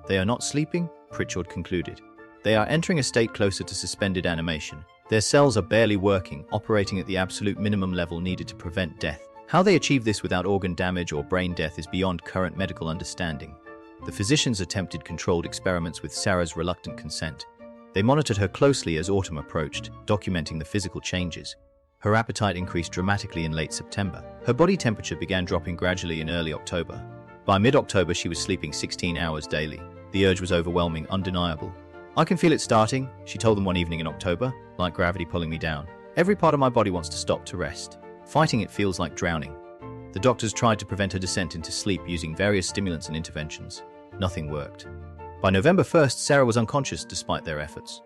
They are not sleeping, Pritchard concluded. They are entering a state closer to suspended animation. Their cells are barely working, operating at the absolute minimum level needed to prevent death. How they achieve this without organ damage or brain death is beyond current medical understanding. The physicians attempted controlled experiments with Sarah's reluctant consent. They monitored her closely as autumn approached, documenting the physical changes. Her appetite increased dramatically in late September. Her body temperature began dropping gradually in early October. By mid-October, she was sleeping 16 hours daily. The urge was overwhelming, undeniable. "I can feel it starting," she told them one evening in October, "like gravity pulling me down. Every part of my body wants to stop to rest. Fighting it feels like drowning." The doctors tried to prevent her descent into sleep using various stimulants and interventions. Nothing worked. By November 1st, Sarah was unconscious despite their efforts.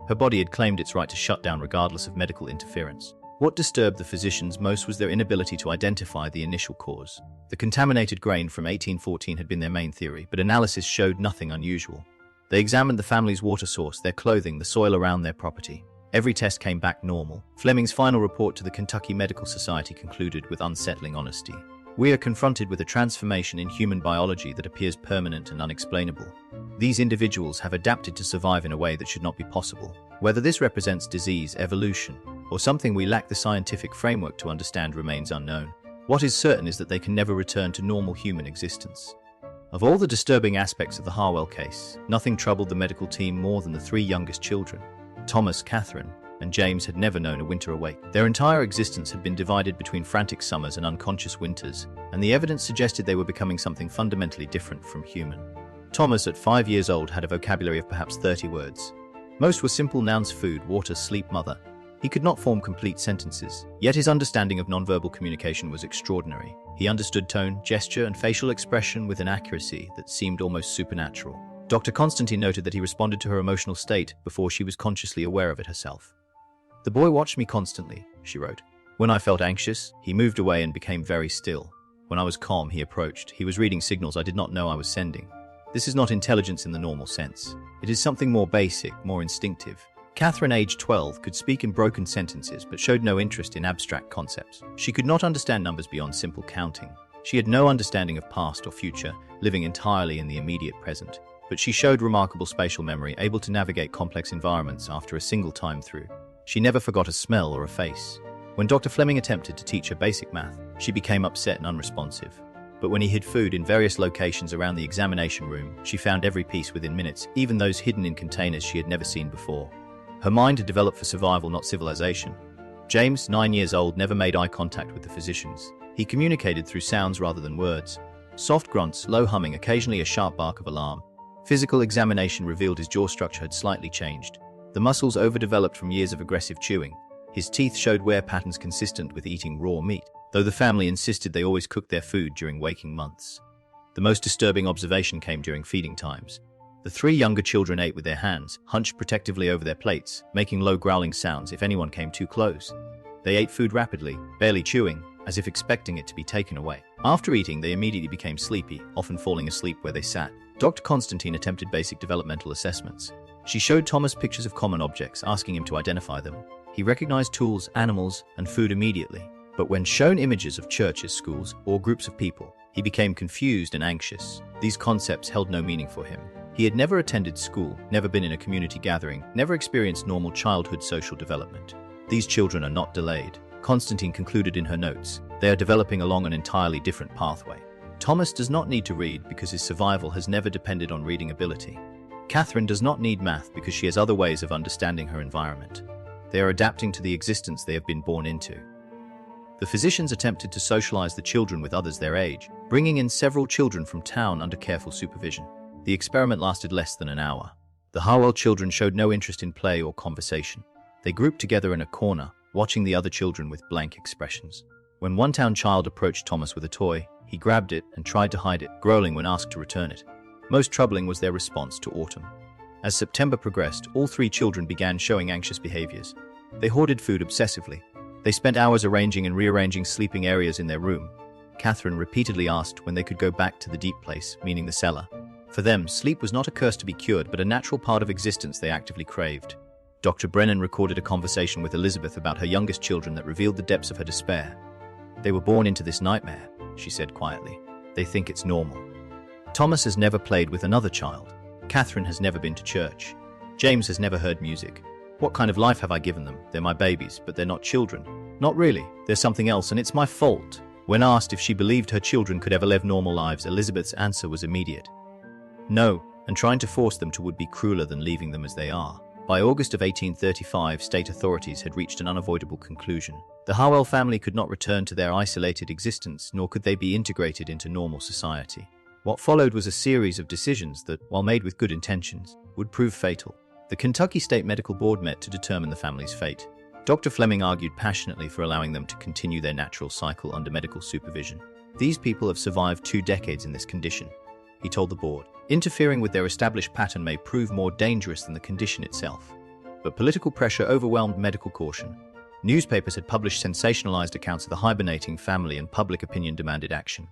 Her body had claimed its right to shut down regardless of medical interference. What disturbed the physicians most was their inability to identify the initial cause. The contaminated grain from 1814 had been their main theory, but analysis showed nothing unusual. They examined the family's water source, their clothing, the soil around their property. Every test came back normal. Fleming's final report to the Kentucky Medical Society concluded with unsettling honesty. "We are confronted with a transformation in human biology that appears permanent and unexplainable. These individuals have adapted to survive in a way that should not be possible. Whether this represents disease, evolution, or something we lack the scientific framework to understand remains unknown. What is certain is that they can never return to normal human existence." Of all the disturbing aspects of the Harwell case, nothing troubled the medical team more than the three youngest children. Thomas, Catherine, and James had never known a winter awake. Their entire existence had been divided between frantic summers and unconscious winters, and the evidence suggested they were becoming something fundamentally different from human. Thomas, at 5 years old, had a vocabulary of perhaps 30 words. Most were simple nouns: food, water, sleep, mother. He could not form complete sentences, yet his understanding of nonverbal communication was extraordinary. He understood tone, gesture, and facial expression with an accuracy that seemed almost supernatural. Dr. Constantine noted that he responded to her emotional state before she was consciously aware of it herself. "The boy watched me constantly," she wrote. "When I felt anxious, he moved away and became very still. When I was calm, he approached. He was reading signals I did not know I was sending. This is not intelligence in the normal sense. It is something more basic, more instinctive." Catherine, aged 12, could speak in broken sentences but showed no interest in abstract concepts. She could not understand numbers beyond simple counting. She had no understanding of past or future, living entirely in the immediate present. But she showed remarkable spatial memory, able to navigate complex environments after a single time through. She never forgot a smell or a face. When Dr. Fleming attempted to teach her basic math, she became upset and unresponsive. But when he hid food in various locations around the examination room, she found every piece within minutes, even those hidden in containers she had never seen before. Her mind had developed for survival, not civilization. James, 9 years old, never made eye contact with the physicians. He communicated through sounds rather than words. Soft grunts, low humming, occasionally a sharp bark of alarm. Physical examination revealed his jaw structure had slightly changed. The muscles overdeveloped from years of aggressive chewing. His teeth showed wear patterns consistent with eating raw meat, though the family insisted they always cooked their food during waking months. The most disturbing observation came during feeding times. The three younger children ate with their hands, hunched protectively over their plates, making low growling sounds if anyone came too close. They ate food rapidly, barely chewing, as if expecting it to be taken away. After eating, they immediately became sleepy, often falling asleep where they sat. Dr. Constantine attempted basic developmental assessments. She showed Thomas pictures of common objects, asking him to identify them. He recognized tools, animals, and food immediately. But when shown images of churches, schools, or groups of people, he became confused and anxious. These concepts held no meaning for him. He had never attended school, never been in a community gathering, never experienced normal childhood social development. These children are not delayed, Constantine concluded in her notes. They are developing along an entirely different pathway. Thomas does not need to read because his survival has never depended on reading ability. Catherine does not need math because she has other ways of understanding her environment. They are adapting to the existence they have been born into. The physicians attempted to socialize the children with others their age, bringing in several children from town under careful supervision. The experiment lasted less than an hour. The Harwell children showed no interest in play or conversation. They grouped together in a corner, watching the other children with blank expressions. When one town child approached Thomas with a toy, he grabbed it and tried to hide it, growling when asked to return it. Most troubling was their response to autumn. As September progressed, all three children began showing anxious behaviors. They hoarded food obsessively. They spent hours arranging and rearranging sleeping areas in their room. Catherine repeatedly asked when they could go back to the deep place, meaning the cellar. For them, sleep was not a curse to be cured, but a natural part of existence they actively craved. Dr. Brennan recorded a conversation with Elizabeth about her youngest children that revealed the depths of her despair. "They were born into this nightmare," she said quietly. "They think it's normal." Thomas has never played with another child. Catherine has never been to church. James has never heard music. What kind of life have I given them? They're my babies, but they're not children. Not really. There's something else, and it's my fault. When asked if she believed her children could ever live normal lives, Elizabeth's answer was immediate. No, and trying to force them to would be crueler than leaving them as they are. By August of 1835, state authorities had reached an unavoidable conclusion. The Harwell family could not return to their isolated existence, nor could they be integrated into normal society. What followed was a series of decisions that, while made with good intentions, would prove fatal. The Kentucky State Medical Board met to determine the family's fate. Dr. Fleming argued passionately for allowing them to continue their natural cycle under medical supervision. These people have survived 2 decades in this condition, he told the board. Interfering with their established pattern may prove more dangerous than the condition itself. But political pressure overwhelmed medical caution. Newspapers had published sensationalized accounts of the hibernating family, and public opinion demanded action.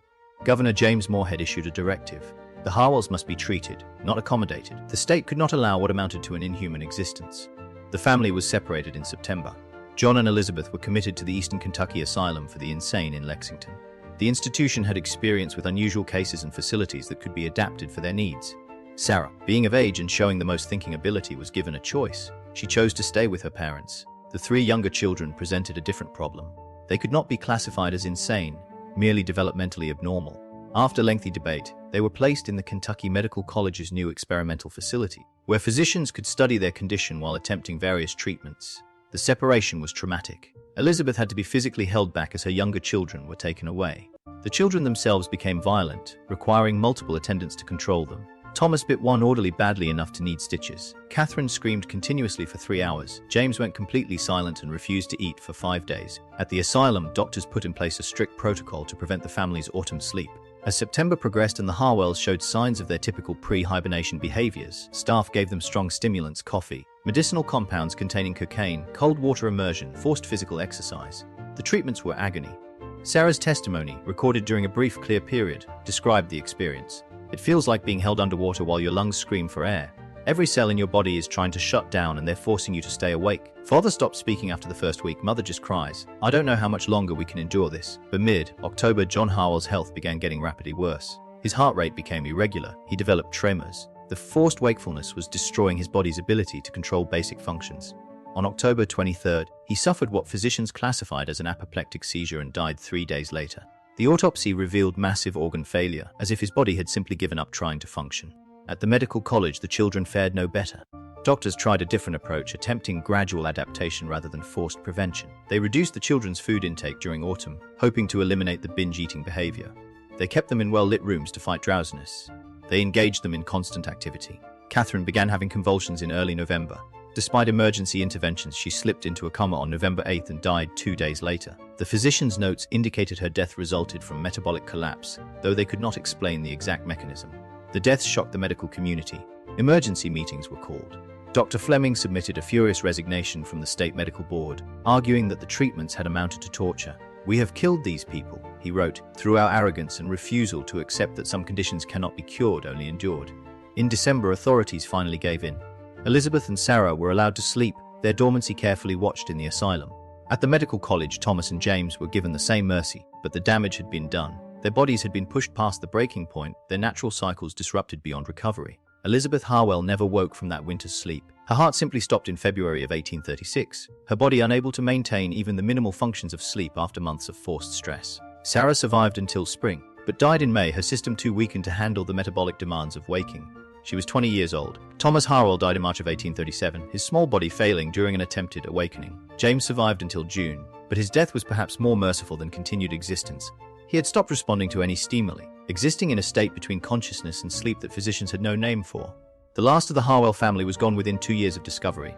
Governor James Morehead issued a directive. The Harwells must be treated, not accommodated. The state could not allow what amounted to an inhuman existence. The family was separated in September. John and Elizabeth were committed to the Eastern Kentucky Asylum for the Insane in Lexington. The institution had experience with unusual cases and facilities that could be adapted for their needs. Sarah, being of age and showing the most thinking ability, was given a choice. She chose to stay with her parents. The 3 younger children presented a different problem. They could not be classified as insane, merely developmentally abnormal. After lengthy debate, they were placed in the Kentucky Medical College's new experimental facility, where physicians could study their condition while attempting various treatments. The separation was traumatic. Elizabeth had to be physically held back as her younger children were taken away. The children themselves became violent, requiring multiple attendants to control them. Thomas bit one orderly badly enough to need stitches. Catherine screamed continuously for 3 hours. James went completely silent and refused to eat for 5 days. At the asylum, doctors put in place a strict protocol to prevent the family's autumn sleep. As September progressed and the Harwells showed signs of their typical pre-hibernation behaviors, staff gave them strong stimulants, coffee, medicinal compounds containing cocaine, cold water immersion, forced physical exercise. The treatments were agony. Sarah's testimony, recorded during a brief clear period, described the experience. It feels like being held underwater while your lungs scream for air. Every cell in your body is trying to shut down and they're forcing you to stay awake. Father stopped speaking after the first week. Mother just cries. I don't know how much longer we can endure this. By mid-October, John Harwell's health began getting rapidly worse. His heart rate became irregular. He developed tremors. The forced wakefulness was destroying his body's ability to control basic functions. On October 23rd, he suffered what physicians classified as an apoplectic seizure and died 3 days later. The autopsy revealed massive organ failure, as if his body had simply given up trying to function. At the medical college, the children fared no better. Doctors tried a different approach, attempting gradual adaptation rather than forced prevention. They reduced the children's food intake during autumn, hoping to eliminate the binge-eating behavior. They kept them in well-lit rooms to fight drowsiness. They engaged them in constant activity. Catherine began having convulsions in early November. Despite emergency interventions, she slipped into a coma on November 8th and died 2 days later. The physician's notes indicated her death resulted from metabolic collapse, though they could not explain the exact mechanism. The deaths shocked the medical community. Emergency meetings were called. Dr. Fleming submitted a furious resignation from the state medical board, arguing that the treatments had amounted to torture. "We have killed these people," he wrote, "through our arrogance and refusal to accept that some conditions cannot be cured, only endured." In December, authorities finally gave in. Elizabeth and Sarah were allowed to sleep, their dormancy carefully watched in the asylum. At the medical college, Thomas and James were given the same mercy, but the damage had been done. Their bodies had been pushed past the breaking point, their natural cycles disrupted beyond recovery. Elizabeth Harwell never woke from that winter's sleep. Her heart simply stopped in February of 1836, her body unable to maintain even the minimal functions of sleep after months of forced stress. Sarah survived until spring, but died in May, her system too weakened to handle the metabolic demands of waking. She was 20 years old. Thomas Harwell died in March of 1837, his small body failing during an attempted awakening. James survived until June, but his death was perhaps more merciful than continued existence. He had stopped responding to any stimuli, existing in a state between consciousness and sleep that physicians had no name for. The last of the Harwell family was gone within 2 years of discovery.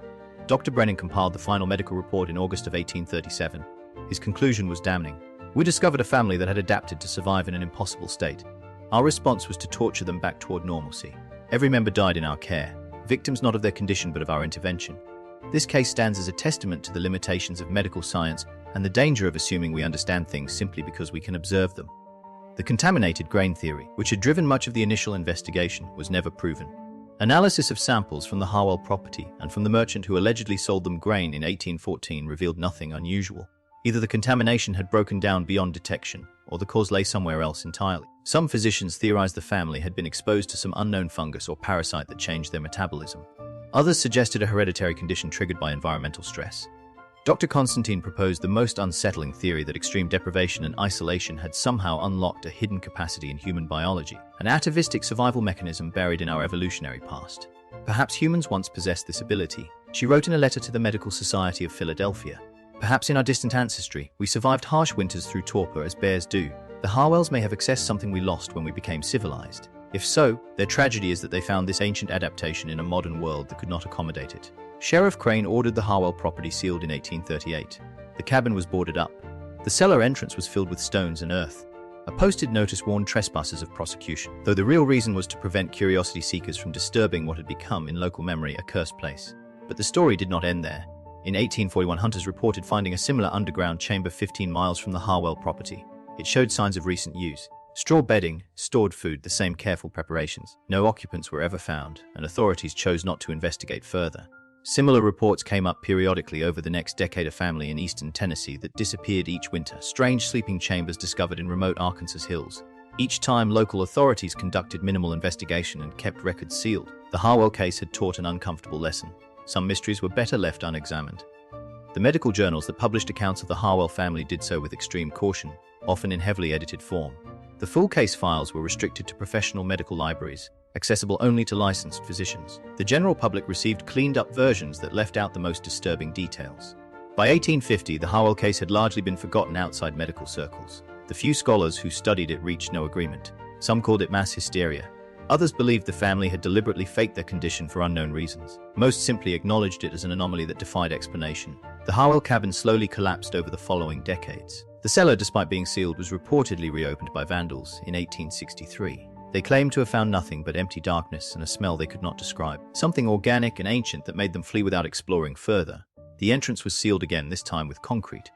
Dr. Brennan compiled the final medical report in August of 1837. His conclusion was damning. "We discovered a family that had adapted to survive in an impossible state. Our response was to torture them back toward normalcy. Every member died in our care, victims not of their condition but of our intervention. This case stands as a testament to the limitations of medical science and the danger of assuming we understand things simply because we can observe them." The contaminated grain theory, which had driven much of the initial investigation, was never proven. Analysis of samples from the Harwell property and from the merchant who allegedly sold them grain in 1814 revealed nothing unusual. Either the contamination had broken down beyond detection, or the cause lay somewhere else entirely. Some physicians theorized the family had been exposed to some unknown fungus or parasite that changed their metabolism. Others suggested a hereditary condition triggered by environmental stress. Dr. Constantine proposed the most unsettling theory that extreme deprivation and isolation had somehow unlocked a hidden capacity in human biology, an atavistic survival mechanism buried in our evolutionary past. Perhaps humans once possessed this ability, she wrote in a letter to the Medical Society of Philadelphia. Perhaps in our distant ancestry, we survived harsh winters through torpor as bears do. The Harwells may have accessed something we lost when we became civilized. If so, their tragedy is that they found this ancient adaptation in a modern world that could not accommodate it. Sheriff Crane ordered the Harwell property sealed in 1838. The cabin was boarded up. The cellar entrance was filled with stones and earth. A posted notice warned trespassers of prosecution, though the real reason was to prevent curiosity seekers from disturbing what had become, in local memory, a cursed place. But the story did not end there. In 1841, hunters reported finding a similar underground chamber 15 miles from the Harwell property. It showed signs of recent use. Straw bedding, stored food, the same careful preparations. No occupants were ever found, and authorities chose not to investigate further. Similar reports came up periodically over the next decade. A family in eastern Tennessee that disappeared each winter. Strange sleeping chambers discovered in remote Arkansas hills. Each time, local authorities conducted minimal investigation and kept records sealed. The Harwell case had taught an uncomfortable lesson. Some mysteries were better left unexamined. The medical journals that published accounts of the Harwell family did so with extreme caution, often in heavily edited form. The full case files were restricted to professional medical libraries, accessible only to licensed physicians. The general public received cleaned-up versions that left out the most disturbing details. By 1850, the Harwell case had largely been forgotten outside medical circles. The few scholars who studied it reached no agreement. Some called it mass hysteria. Others believed the family had deliberately faked their condition for unknown reasons. Most simply acknowledged it as an anomaly that defied explanation. The Harwell cabin slowly collapsed over the following decades. The cellar, despite being sealed, was reportedly reopened by vandals in 1863. They claimed to have found nothing but empty darkness and a smell they could not describe. Something organic and ancient that made them flee without exploring further. The entrance was sealed again, this time with concrete.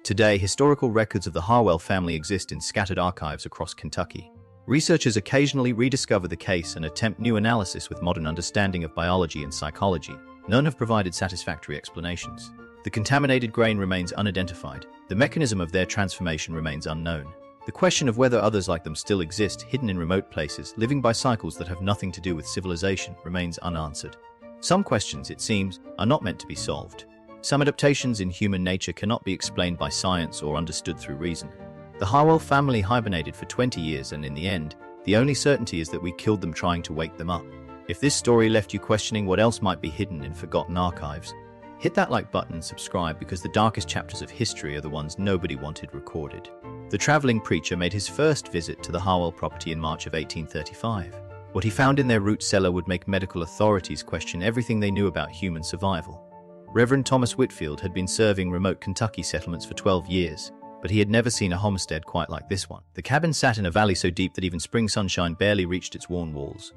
Today, historical records of the Harwell family exist in scattered archives across Kentucky. Researchers occasionally rediscover the case and attempt new analysis with modern understanding of biology and psychology. None have provided satisfactory explanations. The contaminated grain remains unidentified. The mechanism of their transformation remains unknown. The question of whether others like them still exist, hidden in remote places, living by cycles that have nothing to do with civilization, remains unanswered. Some questions, it seems, are not meant to be solved. Some adaptations in human nature cannot be explained by science or understood through reason. The Harwell family hibernated for 20 years, and in the end, the only certainty is that we killed them trying to wake them up. If this story left you questioning what else might be hidden in forgotten archives, hit that like button and subscribe, because the darkest chapters of history are the ones nobody wanted recorded. The traveling preacher made his first visit to the Harwell property in March of 1835. What he found in their root cellar would make medical authorities question everything they knew about human survival. Reverend Thomas Whitfield had been serving remote Kentucky settlements for 12 years, but he had never seen a homestead quite like this one. The cabin sat in a valley so deep that even spring sunshine barely reached its worn walls.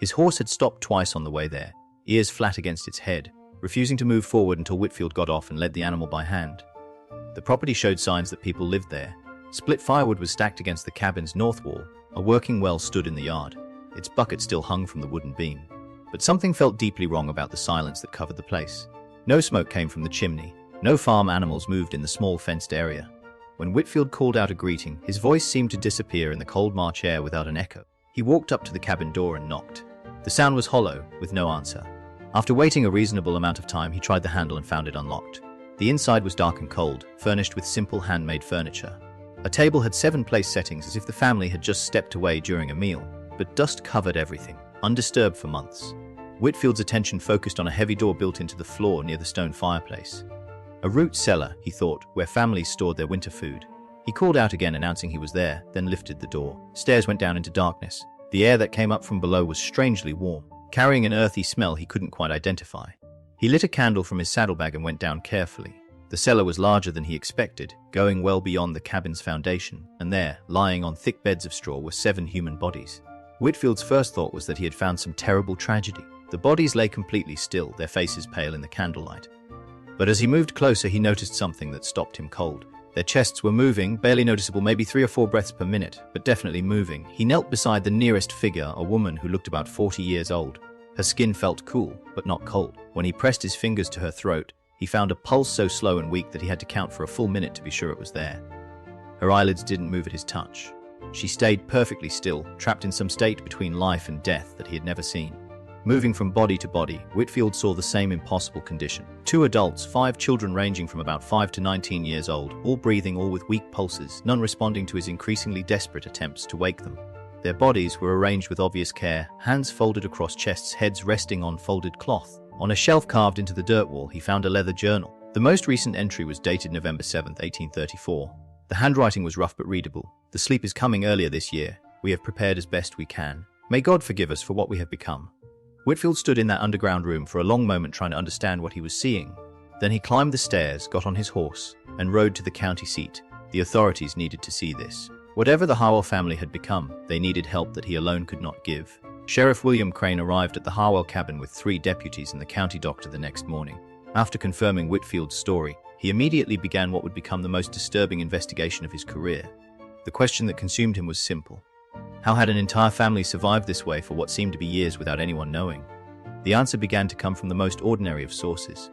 His horse had stopped twice on the way there, ears flat against its head, refusing to move forward until Whitfield got off and led the animal by hand. The property showed signs that people lived there. Split firewood was stacked against the cabin's north wall. A working well stood in the yard. Its bucket still hung from the wooden beam. But something felt deeply wrong about the silence that covered the place. No smoke came from the chimney. No farm animals moved in the small fenced area. When Whitfield called out a greeting, his voice seemed to disappear in the cold March air without an echo. He walked up to the cabin door and knocked. The sound was hollow, with no answer. After waiting a reasonable amount of time, he tried the handle and found it unlocked. The inside was dark and cold, furnished with simple handmade furniture. A table had 7 place settings, as if the family had just stepped away during a meal, but dust covered everything, undisturbed for months. Whitfield's attention focused on a heavy door built into the floor near the stone fireplace. A root cellar, he thought, where families stored their winter food. He called out again, announcing he was there, then lifted the door. Stairs went down into darkness. The air that came up from below was strangely warm, carrying an earthy smell he couldn't quite identify. He lit a candle from his saddlebag and went down carefully. The cellar was larger than he expected, going well beyond the cabin's foundation, and there, lying on thick beds of straw, were 7 human bodies. Whitfield's first thought was that he had found some terrible tragedy. The bodies lay completely still, their faces pale in the candlelight. But as he moved closer, he noticed something that stopped him cold. Their chests were moving, barely noticeable, maybe 3 or 4 breaths per minute, but definitely moving. He knelt beside the nearest figure, a woman who looked about 40 years old. Her skin felt cool, but not cold. When he pressed his fingers to her throat, he found a pulse so slow and weak that he had to count for a full minute to be sure it was there. Her eyelids didn't move at his touch. She stayed perfectly still, trapped in some state between life and death that he had never seen. Moving from body to body, Whitfield saw the same impossible condition. 2 adults, 5 children ranging from about 5 to 19 years old, all breathing, all with weak pulses, none responding to his increasingly desperate attempts to wake them. Their bodies were arranged with obvious care, hands folded across chests, heads resting on folded cloth. On a shelf carved into the dirt wall, he found a leather journal. The most recent entry was dated November 7, 1834. The handwriting was rough but readable. "The sleep is coming earlier this year. We have prepared as best we can. May God forgive us for what we have become." Whitfield stood in that underground room for a long moment trying to understand what he was seeing. Then he climbed the stairs, got on his horse, and rode to the county seat. The authorities needed to see this. Whatever the Harwell family had become, they needed help that he alone could not give. Sheriff William Crane arrived at the Harwell cabin with 3 deputies and the county doctor the next morning. After confirming Whitfield's story, he immediately began what would become the most disturbing investigation of his career. The question that consumed him was simple. How had an entire family survived this way for what seemed to be years without anyone knowing? The answer began to come from the most ordinary of sources.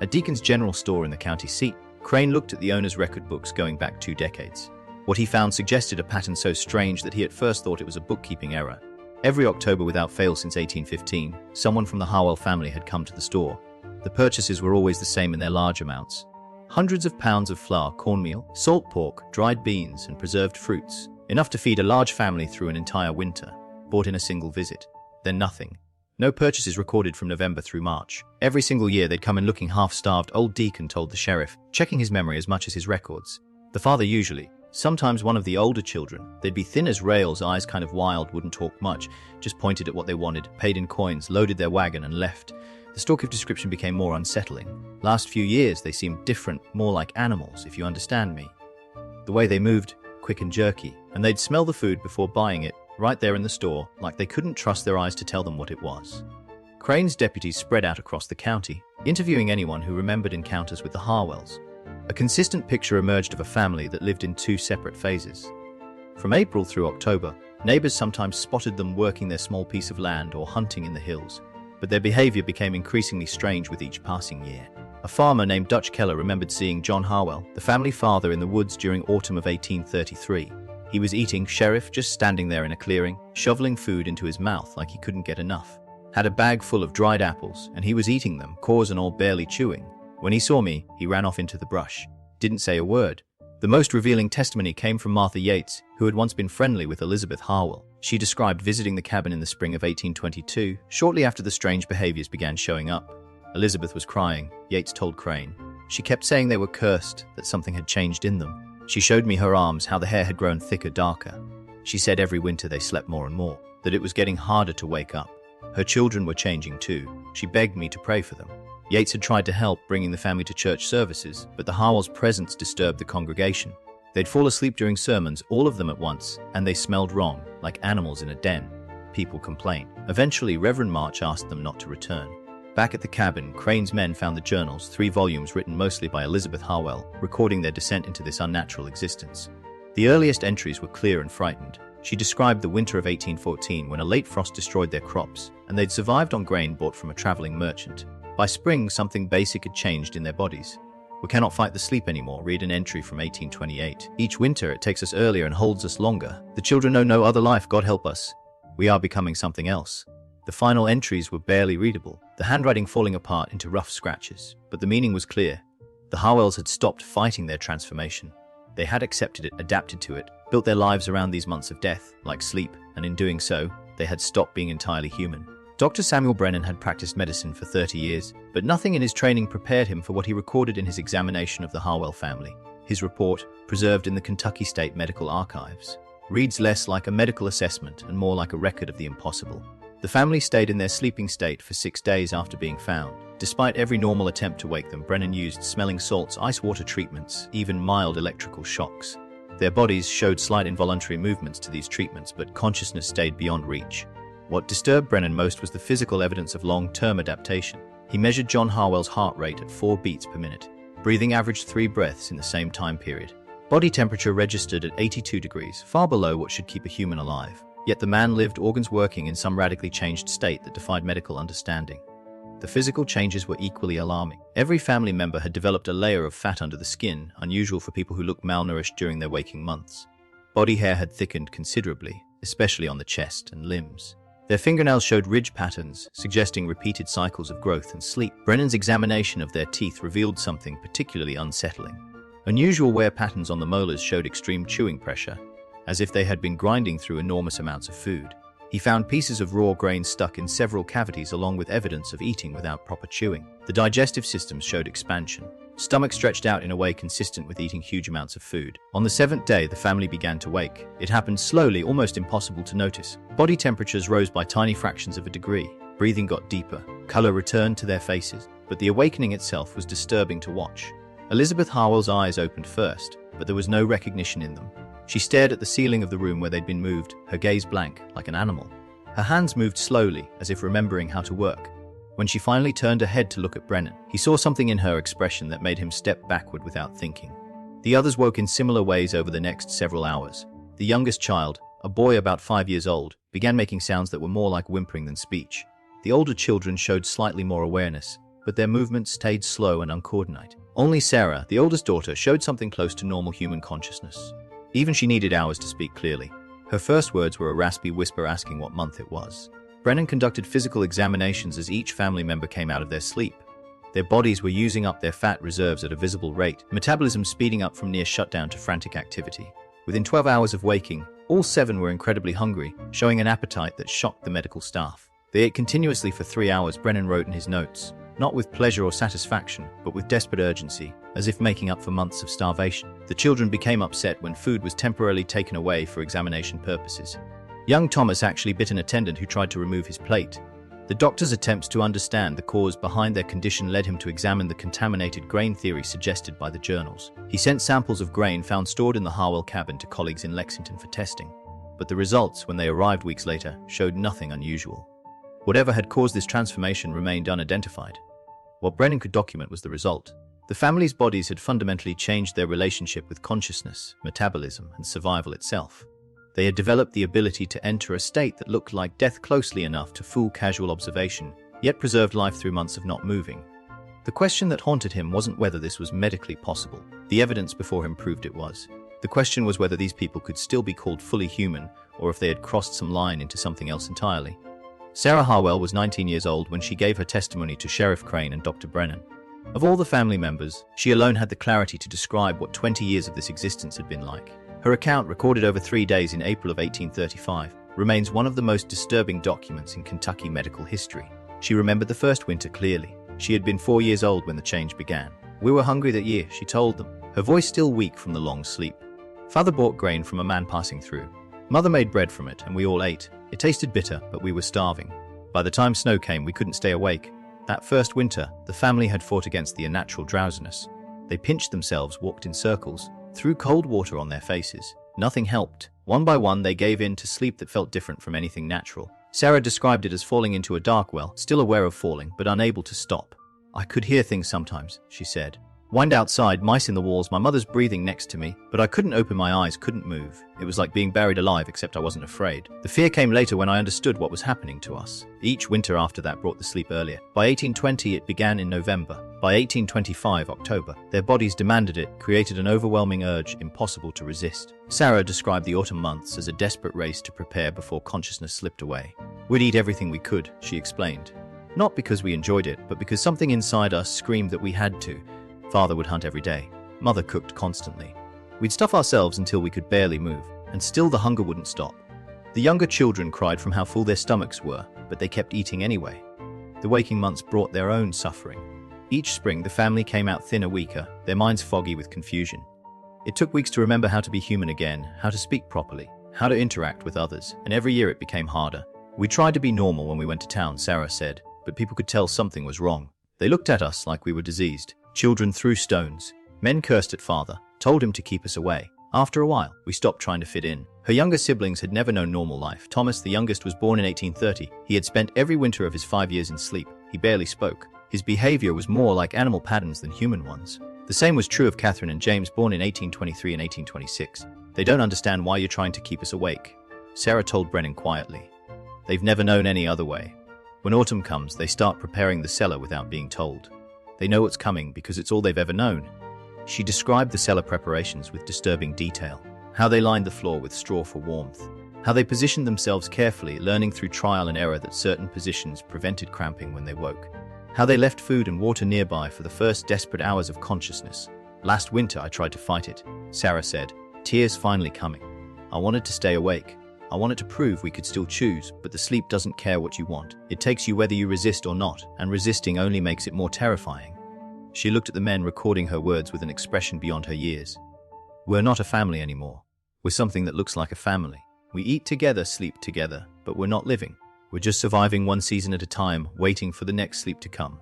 At Deacon's General Store in the county seat, Crane looked at the owner's record books going back 2 decades. What he found suggested a pattern so strange that he at first thought it was a bookkeeping error. Every October without fail since 1815, someone from the Harwell family had come to the store. The purchases were always the same in their large amounts. Hundreds of pounds of flour, cornmeal, salt pork, dried beans, and preserved fruits. Enough to feed a large family through an entire winter, bought in a single visit. Then nothing. No purchases recorded from November through March. Every single year they'd come in looking half-starved, old Deacon told the sheriff, checking his memory as much as his records. The father usually, sometimes one of the older children, they'd be thin as rails, eyes kind of wild, wouldn't talk much, just pointed at what they wanted, paid in coins, loaded their wagon and left. The storekeeper's description became more unsettling. Last few years they seemed different, more like animals, if you understand me. The way they moved, quick and jerky, and they'd smell the food before buying it, right there in the store, like they couldn't trust their eyes to tell them what it was. Crane's deputies spread out across the county, interviewing anyone who remembered encounters with the Harwells. A consistent picture emerged of a family that lived in 2 separate phases. From April through October, neighbors sometimes spotted them working their small piece of land or hunting in the hills, but their behavior became increasingly strange with each passing year. A farmer named Dutch Keller remembered seeing John Harwell, the family father, in the woods during autumn of 1833. He was eating, sheriff, just standing there in a clearing, shoveling food into his mouth like he couldn't get enough. Had a bag full of dried apples, and he was eating them, cores and all, barely chewing. When he saw me, he ran off into the brush. Didn't say a word. The most revealing testimony came from Martha Yates, who had once been friendly with Elizabeth Harwell. She described visiting the cabin in the spring of 1822, shortly after the strange behaviors began showing up. Elizabeth was crying, Yates told Crane. She kept saying they were cursed, that something had changed in them. She showed me her arms, how the hair had grown thicker, darker. She said every winter they slept more and more, that it was getting harder to wake up. Her children were changing too. She begged me to pray for them. Yates had tried to help, bringing the family to church services, but the Harwells' presence disturbed the congregation. They'd fall asleep during sermons, all of them at once, and they smelled wrong, like animals in a den. People complained. Eventually, Reverend March asked them not to return. Back at the cabin, Crane's men found the journals, 3 volumes written mostly by Elizabeth Harwell, recording their descent into this unnatural existence. The earliest entries were clear and frightened. She described the winter of 1814 when a late frost destroyed their crops, and they'd survived on grain bought from a traveling merchant. By spring, something basic had changed in their bodies. "We cannot fight the sleep anymore," read an entry from 1828. "Each winter it takes us earlier and holds us longer. The children know no other life, God help us. We are becoming something else." The final entries were barely readable, the handwriting falling apart into rough scratches, but the meaning was clear. The Harwells had stopped fighting their transformation. They had accepted it, adapted to it, built their lives around these months of death, like sleep, and in doing so, they had stopped being entirely human. Dr. Samuel Brennan had practiced medicine for 30 years, but nothing in his training prepared him for what he recorded in his examination of the Harwell family. His report, preserved in the Kentucky State Medical Archives, reads less like a medical assessment and more like a record of the impossible. The family stayed in their sleeping state for 6 days after being found. Despite every normal attempt to wake them, Brennan used smelling salts, ice water treatments, even mild electrical shocks. Their bodies showed slight involuntary movements to these treatments, but consciousness stayed beyond reach. What disturbed Brennan most was the physical evidence of long-term adaptation. He measured John Harwell's heart rate at 4 beats per minute. Breathing averaged 3 breaths in the same time period. Body temperature registered at 82 degrees, far below what should keep a human alive. Yet the man lived, organs working, in some radically changed state that defied medical understanding. the physical changes were equally alarming. Every family member had developed a layer of fat under the skin, unusual for people who look malnourished during their waking months. Body hair had thickened considerably, especially on the chest and limbs. Their fingernails showed ridge patterns, suggesting repeated cycles of growth and sleep. Brennan's examination of their teeth revealed something particularly unsettling. Unusual wear patterns on the molars showed extreme chewing pressure, as if they had been grinding through enormous amounts of food. He found pieces of raw grain stuck in several cavities along with evidence of eating without proper chewing. The digestive systems showed expansion. Stomach stretched out in a way consistent with eating huge amounts of food. On the 7th day, the family began to wake. It happened slowly, almost impossible to notice. Body temperatures rose by tiny fractions of a degree. Breathing got deeper. Color returned to their faces. But the awakening itself was disturbing to watch. Elizabeth Harwell's eyes opened first, but there was no recognition in them. She stared at the ceiling of the room where they'd been moved, her gaze blank, like an animal. Her hands moved slowly, as if remembering how to work. When she finally turned her head to look at Brennan, he saw something in her expression that made him step backward without thinking. The others woke in similar ways over the next several hours. The youngest child, a boy about 5 years old, began making sounds that were more like whimpering than speech. The older children showed slightly more awareness, but their movements stayed slow and uncoordinated. Only Sarah, the oldest daughter, showed something close to normal human consciousness. Even she needed hours to speak clearly. Her first words were a raspy whisper asking what month it was. Brennan conducted physical examinations as each family member came out of their sleep. Their bodies were using up their fat reserves at a visible rate, metabolism speeding up from near shutdown to frantic activity. Within 12 hours of waking, all 7 were incredibly hungry, showing an appetite that shocked the medical staff. They ate continuously for 3 hours, Brennan wrote in his notes, not with pleasure or satisfaction, but with desperate urgency, as if making up for months of starvation. The children became upset when food was temporarily taken away for examination purposes. Young Thomas actually bit an attendant who tried to remove his plate. The doctor's attempts to understand the cause behind their condition led him to examine the contaminated grain theory suggested by the journals. He sent samples of grain found stored in the Harwell cabin to colleagues in Lexington for testing. But the results, when they arrived weeks later, showed nothing unusual. Whatever had caused this transformation remained unidentified. What Brennan could document was the result. The family's bodies had fundamentally changed their relationship with consciousness, metabolism, and survival itself. They had developed the ability to enter a state that looked like death closely enough to fool casual observation, yet preserved life through months of not moving. The question that haunted him wasn't whether this was medically possible. The evidence before him proved it was. The question was whether these people could still be called fully human, or if they had crossed some line into something else entirely. Sarah Harwell was 19 years old when she gave her testimony to Sheriff Crane and Dr. Brennan. Of all the family members, she alone had the clarity to describe what 20 years of this existence had been like. Her account, recorded over 3 days in April of 1835, remains one of the most disturbing documents in Kentucky medical history. She remembered the first winter clearly. She had been 4 years old when the change began. "We were hungry that year," she told them, her voice still weak from the long sleep. "Father bought grain from a man passing through. Mother made bread from it, and we all ate. It tasted bitter, but we were starving. By the time snow came, we couldn't stay awake. That first winter, the family had fought against the unnatural drowsiness. They pinched themselves, walked in circles, threw cold water on their faces. Nothing helped. One by one, they gave in to sleep that felt different from anything natural." Sarah described it as falling into a dark well, still aware of falling, but unable to stop. "I could hear things sometimes," she said. "Wind outside, mice in the walls, my mother's breathing next to me, but I couldn't open my eyes, couldn't move. It was like being buried alive, except I wasn't afraid. The fear came later when I understood what was happening to us." Each winter after that brought the sleep earlier. By 1820, it began in November. By 1825, October. Their bodies demanded it, created an overwhelming urge impossible to resist. Sarah described the autumn months as a desperate race to prepare before consciousness slipped away. "We'd eat everything we could," she explained. "Not because we enjoyed it, but because something inside us screamed that we had to. Father would hunt every day. Mother cooked constantly. We'd stuff ourselves until we could barely move, and still the hunger wouldn't stop. The younger children cried from how full their stomachs were, but they kept eating anyway. The waking months brought their own suffering. Each spring, the family came out thinner, weaker, their minds foggy with confusion. It took weeks to remember how to be human again, how to speak properly, how to interact with others, and every year it became harder. We tried to be normal when we went to town," Sarah said, "but people could tell something was wrong. They looked at us like we were diseased. Children threw stones. Men cursed at father, told him to keep us away. After a while, we stopped trying to fit in." Her younger siblings had never known normal life. Thomas, the youngest, was born in 1830. He had spent every winter of his 5 years in sleep. He barely spoke. His behavior was more like animal patterns than human ones. The same was true of Catherine and James, born in 1823 and 1826. "They don't understand why you're trying to keep us awake," Sarah told Brennan quietly. "They've never known any other way." When autumn comes, they start preparing the cellar without being told. They know what's coming because it's all they've ever known. She described the cellar preparations with disturbing detail. How they lined the floor with straw for warmth. How they positioned themselves carefully, learning through trial and error that certain positions prevented cramping when they woke. How they left food and water nearby for the first desperate hours of consciousness. Last winter I tried to fight it, Sarah said, tears finally coming. I wanted to stay awake. I wanted to prove we could still choose, but the sleep doesn't care what you want. It takes you whether you resist or not, and resisting only makes it more terrifying. She looked at the men, recording her words with an expression beyond her years. We're not a family anymore. We're something that looks like a family. We eat together, sleep together, but we're not living. We're just surviving one season at a time, waiting for the next sleep to come.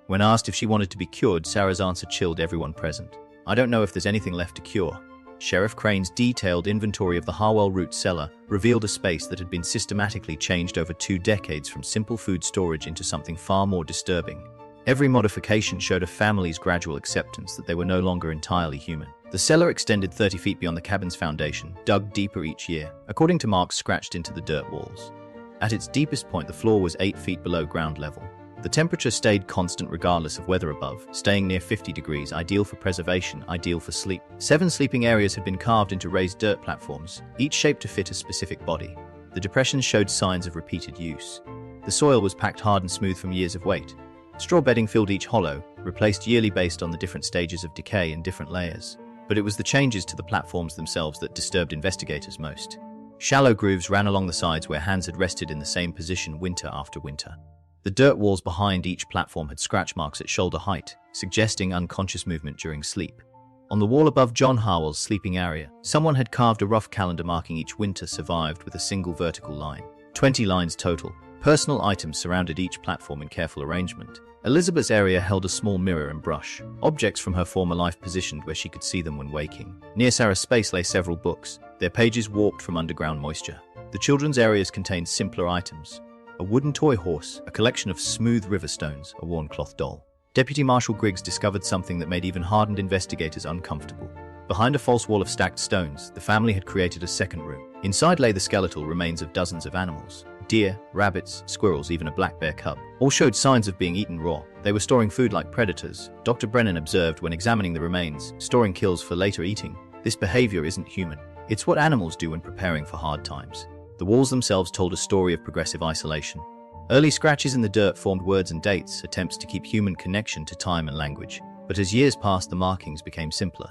When asked if she wanted to be cured, Sarah's answer chilled everyone present. I don't know if there's anything left to cure. Sheriff Crane's detailed inventory of the Harwell Root cellar revealed a space that had been systematically changed over 2 decades from simple food storage into something far more disturbing. Every modification showed a family's gradual acceptance that they were no longer entirely human. The cellar extended 30 feet beyond the cabin's foundation, dug deeper each year, according to marks scratched into the dirt walls. At its deepest point, the floor was 8 feet below ground level. The temperature stayed constant regardless of weather above, staying near 50 degrees, ideal for preservation, ideal for sleep. 7 sleeping areas had been carved into raised dirt platforms, each shaped to fit a specific body. The depressions showed signs of repeated use. The soil was packed hard and smooth from years of weight. Straw bedding filled each hollow, replaced yearly based on the different stages of decay in different layers. But it was the changes to the platforms themselves that disturbed investigators most. Shallow grooves ran along the sides where hands had rested in the same position winter after winter. The dirt walls behind each platform had scratch marks at shoulder height, suggesting unconscious movement during sleep. On the wall above John Harwell's sleeping area, someone had carved a rough calendar marking each winter survived with a single vertical line. 20 lines total. Personal items surrounded each platform in careful arrangement. Elizabeth's area held a small mirror and brush, objects from her former life positioned where she could see them when waking. Near Sarah's space lay several books, their pages warped from underground moisture. The children's areas contained simpler items. A wooden toy horse, a collection of smooth river stones, a worn cloth doll. Deputy Marshal Griggs discovered something that made even hardened investigators uncomfortable. Behind a false wall of stacked stones, the family had created a second room. Inside lay the skeletal remains of dozens of animals. Deer, rabbits, squirrels, even a black bear cub. All showed signs of being eaten raw. They were storing food like predators. Dr. Brennan observed when examining the remains, storing kills for later eating. This behavior isn't human. It's what animals do when preparing for hard times. The walls themselves told a story of progressive isolation. Early scratches in the dirt formed words and dates, attempts to keep human connection to time and language. But as years passed, the markings became simpler.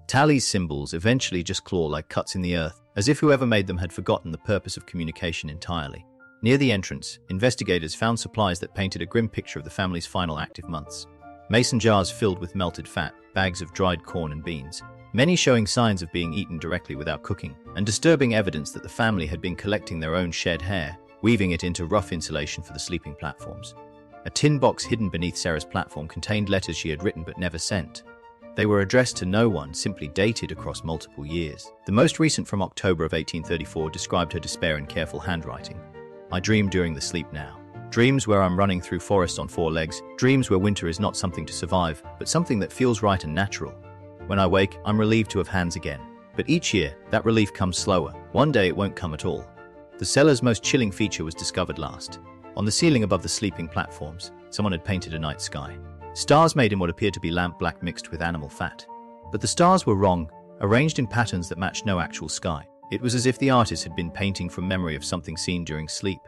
Tally's symbols eventually just claw-like cuts in the earth, as if whoever made them had forgotten the purpose of communication entirely. Near the entrance, investigators found supplies that painted a grim picture of the family's final active months. Mason jars filled with melted fat, bags of dried corn and beans, many showing signs of being eaten directly without cooking, and disturbing evidence that the family had been collecting their own shed hair, weaving it into rough insulation for the sleeping platforms. A tin box hidden beneath Sarah's platform contained letters she had written but never sent. They were addressed to no one, simply dated across multiple years. The most recent, from October of 1834, described her despair in careful handwriting. I dream during the sleep now. Dreams where I'm running through forest on 4 legs. Dreams where winter is not something to survive, but something that feels right and natural. When I wake, I'm relieved to have hands again. But each year, that relief comes slower. One day it won't come at all. The cellar's most chilling feature was discovered last. On the ceiling above the sleeping platforms, someone had painted a night sky. Stars made in what appeared to be lamp black mixed with animal fat. But the stars were wrong, arranged in patterns that matched no actual sky. It was as if the artist had been painting from memory of something seen during sleep.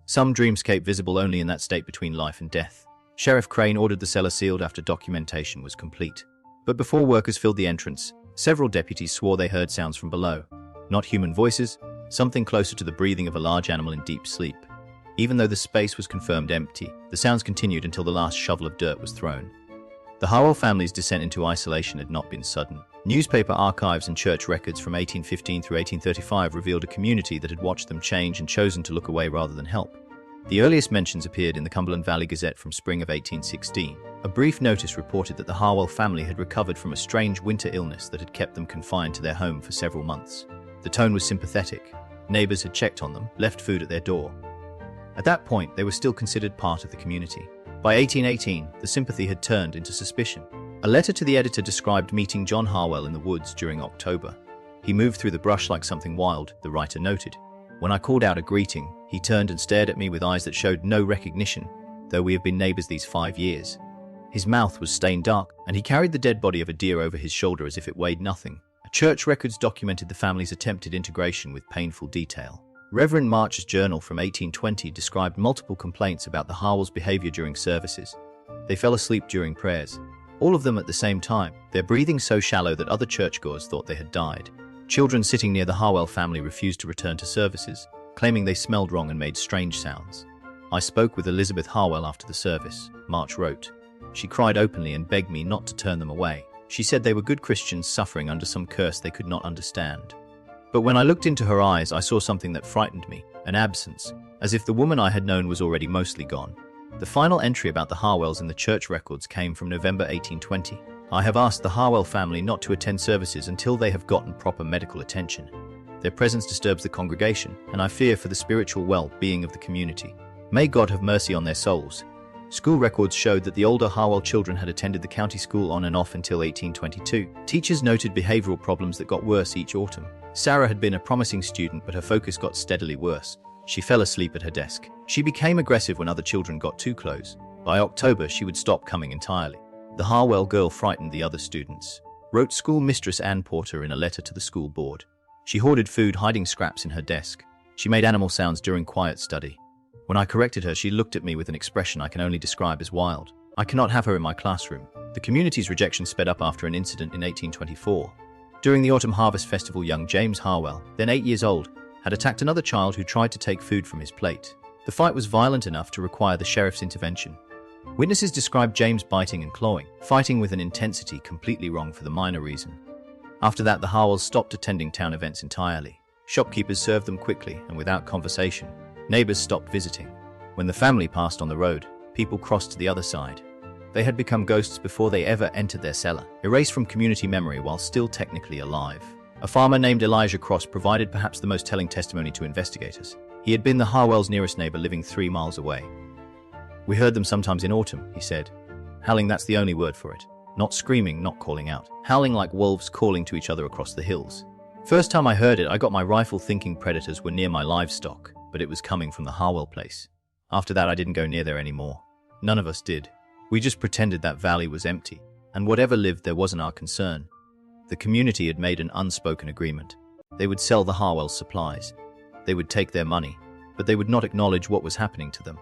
Some dreamscape visible only in that state between life and death. Sheriff Crane ordered the cellar sealed after documentation was complete. But before workers filled the entrance, several deputies swore they heard sounds from below. Not human voices, something closer to the breathing of a large animal in deep sleep. Even though the space was confirmed empty, the sounds continued until the last shovel of dirt was thrown. The Harwell family's descent into isolation had not been sudden. Newspaper archives and church records from 1815 through 1835 revealed a community that had watched them change and chosen to look away rather than help. The earliest mentions appeared in the Cumberland Valley Gazette from spring of 1816. A brief notice reported that the Harwell family had recovered from a strange winter illness that had kept them confined to their home for several months. The tone was sympathetic. Neighbors had checked on them, left food at their door. At that point, they were still considered part of the community. By 1818, the sympathy had turned into suspicion. A letter to the editor described meeting John Harwell in the woods during October. He moved through the brush like something wild, the writer noted. When I called out a greeting, he turned and stared at me with eyes that showed no recognition, though we have been neighbors these 5 years. His mouth was stained dark, and he carried the dead body of a deer over his shoulder as if it weighed nothing. Church records documented the family's attempted integration with painful detail. Reverend March's journal from 1820 described multiple complaints about the Harwell's behavior during services. They fell asleep during prayers, all of them at the same time, their breathing so shallow that other churchgoers thought they had died. Children sitting near the Harwell family refused to return to services, claiming they smelled wrong and made strange sounds. I spoke with Elizabeth Harwell after the service, March wrote. She cried openly and begged me not to turn them away. She said they were good Christians suffering under some curse they could not understand. But when I looked into her eyes, I saw something that frightened me, an absence, as if the woman I had known was already mostly gone. The final entry about the Harwells in the church records came from November 1820. I have asked the Harwell family not to attend services until they have gotten proper medical attention. Their presence disturbs the congregation, and I fear for the spiritual well-being of the community. May God have mercy on their souls. School records showed that the older Harwell children had attended the county school on and off until 1822. Teachers noted behavioral problems that got worse each autumn. Sarah had been a promising student, but her focus got steadily worse. She fell asleep at her desk. She became aggressive when other children got too close. By October, she would stop coming entirely. The Harwell girl frightened the other students, wrote school mistress Ann Porter in a letter to the school board. She hoarded food, hiding scraps in her desk. She made animal sounds during quiet study. When I corrected her, she looked at me with an expression I can only describe as wild. I cannot have her in my classroom. The community's rejection sped up after an incident in 1824. During the Autumn Harvest Festival, young James Harwell, then 8 years old, had attacked another child who tried to take food from his plate. The fight was violent enough to require the sheriff's intervention. Witnesses described James biting and clawing, fighting with an intensity completely wrong for the minor reason. After that, the Harwells stopped attending town events entirely. Shopkeepers served them quickly and without conversation. Neighbors stopped visiting. When the family passed on the road, people crossed to the other side. They had become ghosts before they ever entered their cellar, erased from community memory while still technically alive. A farmer named Elijah Cross provided perhaps the most telling testimony to investigators. He had been the Harwells' nearest neighbor, living 3 miles away. "We heard them sometimes in autumn," he said. "Howling, that's the only word for it. Not screaming, not calling out. Howling like wolves calling to each other across the hills. First time I heard it, I got my rifle thinking predators were near my livestock, but it was coming from the Harwell place. After that, I didn't go near there anymore. None of us did. We just pretended that valley was empty, and whatever lived there wasn't our concern." The community had made an unspoken agreement. They would sell the Harwells supplies. They would take their money, but they would not acknowledge what was happening to them.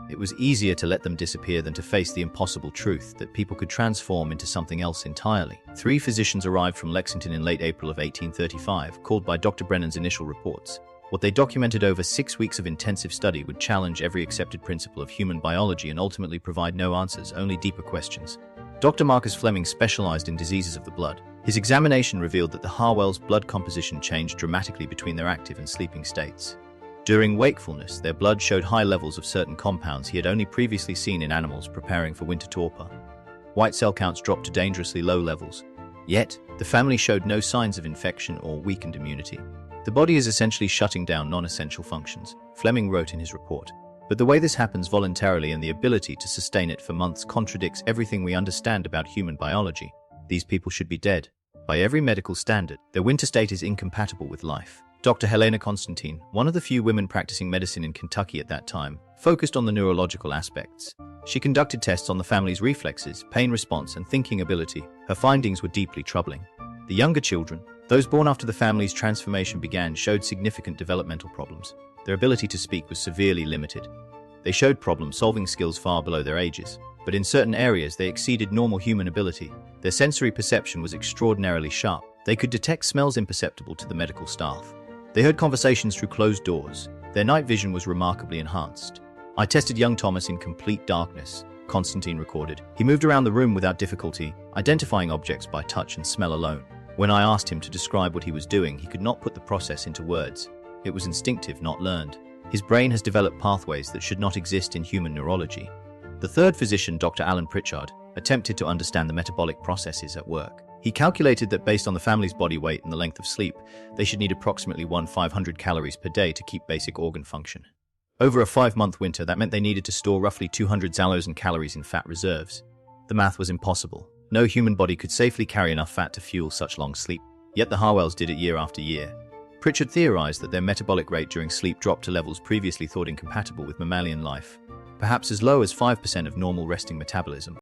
It was easier to let them disappear than to face the impossible truth that people could transform into something else entirely. 3 physicians arrived from Lexington in late April of 1835, called by Dr. Brennan's initial reports. What they documented over 6 weeks of intensive study would challenge every accepted principle of human biology and ultimately provide no answers, only deeper questions. Dr. Marcus Fleming specialized in diseases of the blood. His examination revealed that the Harwells' blood composition changed dramatically between their active and sleeping states. During wakefulness, their blood showed high levels of certain compounds he had only previously seen in animals preparing for winter torpor. White cell counts dropped to dangerously low levels. Yet, the family showed no signs of infection or weakened immunity. "The body is essentially shutting down non-essential functions," Fleming wrote in his report. "But the way this happens voluntarily and the ability to sustain it for months contradicts everything we understand about human biology. These people should be dead. By every medical standard, their winter state is incompatible with life." Dr. Helena Constantine, one of the few women practicing medicine in Kentucky at that time, focused on the neurological aspects. She conducted tests on the family's reflexes, pain response, and thinking ability. Her findings were deeply troubling. The younger children, those born after the family's transformation began, showed significant developmental problems. Their ability to speak was severely limited. They showed problem-solving skills far below their ages, but in certain areas they exceeded normal human ability. Their sensory perception was extraordinarily sharp. They could detect smells imperceptible to the medical staff. They heard conversations through closed doors. Their night vision was remarkably enhanced. "I tested young Thomas in complete darkness," Constantine recorded. "He moved around the room without difficulty, identifying objects by touch and smell alone. When I asked him to describe what he was doing, he could not put the process into words. It was instinctive, not learned. His brain has developed pathways that should not exist in human neurology." The third physician, Dr. Alan Pritchard, attempted to understand the metabolic processes at work. He calculated that based on the family's body weight and the length of sleep, they should need approximately 1,500 calories per day to keep basic organ function. Over a 5-month winter, that meant they needed to store roughly 200,000 calories in fat reserves. The math was impossible. No human body could safely carry enough fat to fuel such long sleep. Yet the Harwells did it year after year. Pritchard theorized that their metabolic rate during sleep dropped to levels previously thought incompatible with mammalian life, perhaps as low as 5% of normal resting metabolism.